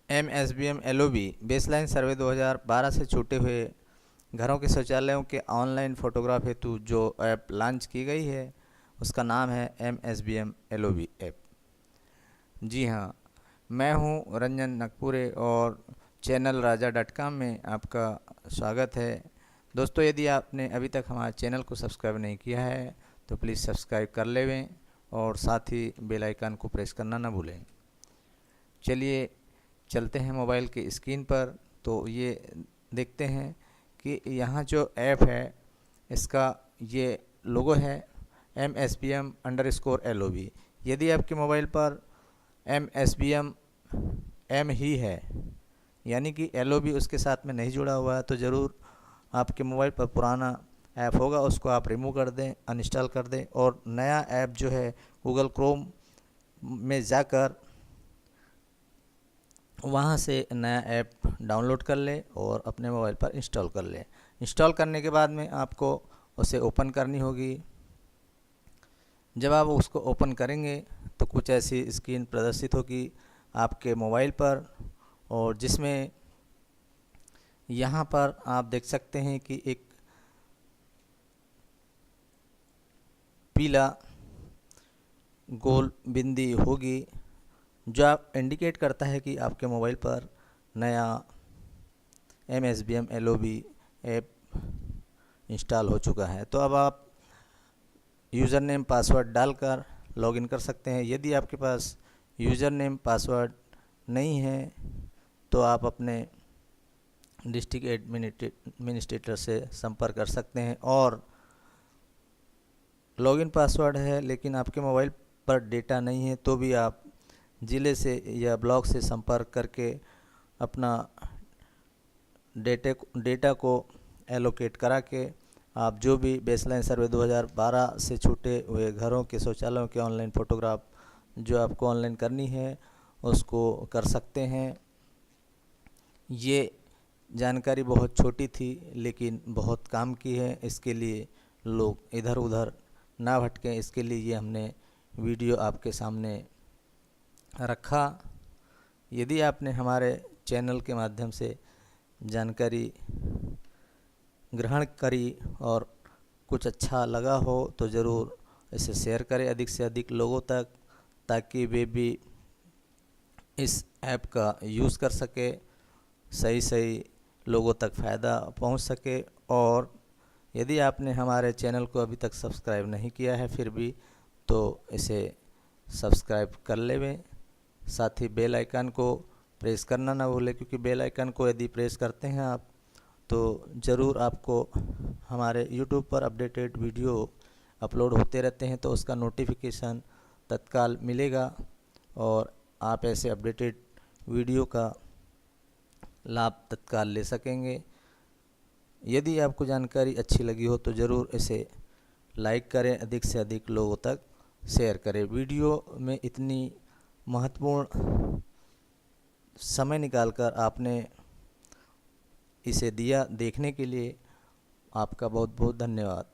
MSBM LOB baseline survey 2012 से छूटे हुए घरों के शौचालयों के ऑनलाइन फ़ोटोग्राफ हेतु जो ऐप लॉन्च की गई है उसका नाम है MSBM LOB ऐप। जी हाँ, मैं हूँ रंजन नकपुरे और चैनल raja.com में आपका स्वागत है। दोस्तों, यदि आपने अभी तक हमारे चैनल को सब्सक्राइब नहीं किया है तो प्लीज़ सब्सक्राइब कर लेवें और साथ ही बेल आइकन को प्रेस करना ना भूलें। चलिए चलते हैं मोबाइल की स्क्रीन पर, तो ये देखते हैं कि यहाँ जो ऐप है इसका ये लोगो है MSBM_LOB। यदि आपके मोबाइल पर MSBM M ही है, यानी कि LOB उसके साथ में नहीं जुड़ा हुआ है, तो ज़रूर आपके मोबाइल पर पुराना ऐप होगा, उसको आप रिमूव कर दें, अनइंस्टॉल कर दें और नया ऐप जो है गूगल क्रोम में जाकर वहाँ से नया ऐप डाउनलोड कर ले और अपने मोबाइल पर इंस्टॉल कर ले। इंस्टॉल करने के बाद में आपको उसे ओपन करनी होगी। जब आप उसको ओपन करेंगे तो कुछ ऐसी स्क्रीन प्रदर्शित होगी आपके मोबाइल पर, और जिसमें यहाँ पर आप देख सकते हैं कि एक पीला गोल बिंदी होगी जो आप इंडिकेट करता है कि आपके मोबाइल पर नया MSBM LOB ऐप इंस्टॉल हो चुका है। तो अब आप यूज़र नेम पासवर्ड डालकर लॉगिन कर सकते हैं। यदि आपके पास यूज़र नेम पासवर्ड नहीं है तो आप अपने डिस्ट्रिक्ट एडमिनिस्ट्रेटर से संपर्क कर सकते हैं, और लॉगिन पासवर्ड है लेकिन आपके मोबाइल पर डेटा नहीं है तो भी आप ज़िले से या ब्लॉक से संपर्क करके अपना डेटा को एलोकेट करा के आप जो भी बेसलाइन सर्वे 2012 से छूटे हुए घरों के शौचालयों के ऑनलाइन फ़ोटोग्राफ जो आपको ऑनलाइन करनी है उसको कर सकते हैं। ये जानकारी बहुत छोटी थी लेकिन बहुत काम की है। इसके लिए लोग इधर उधर ना भटकें, इसके लिए ये हमने वीडियो आपके सामने रखा। यदि आपने हमारे चैनल के माध्यम से जानकारी ग्रहण करी और कुछ अच्छा लगा हो तो ज़रूर इसे शेयर करें अधिक से अधिक लोगों तक, ताकि वे भी इस ऐप का यूज़ कर सके, सही लोगों तक फ़ायदा पहुंच सके। और यदि आपने हमारे चैनल को अभी तक सब्सक्राइब नहीं किया है फिर भी, तो इसे सब्सक्राइब कर लेवें। साथ ही बेल आइकन को प्रेस करना ना भूलें, क्योंकि बेल आइकन को यदि प्रेस करते हैं आप तो ज़रूर आपको हमारे YouTube पर अपडेटेड वीडियो अपलोड होते रहते हैं तो उसका नोटिफिकेशन तत्काल मिलेगा और आप ऐसे अपडेटेड वीडियो का लाभ तत्काल ले सकेंगे। यदि आपको जानकारी अच्छी लगी हो तो ज़रूर इसे लाइक करें, अधिक से अधिक लोगों तक शेयर करें। वीडियो में इतनी महत्वपूर्ण समय निकालकर आपने इसे दिया देखने के लिए आपका बहुत बहुत धन्यवाद।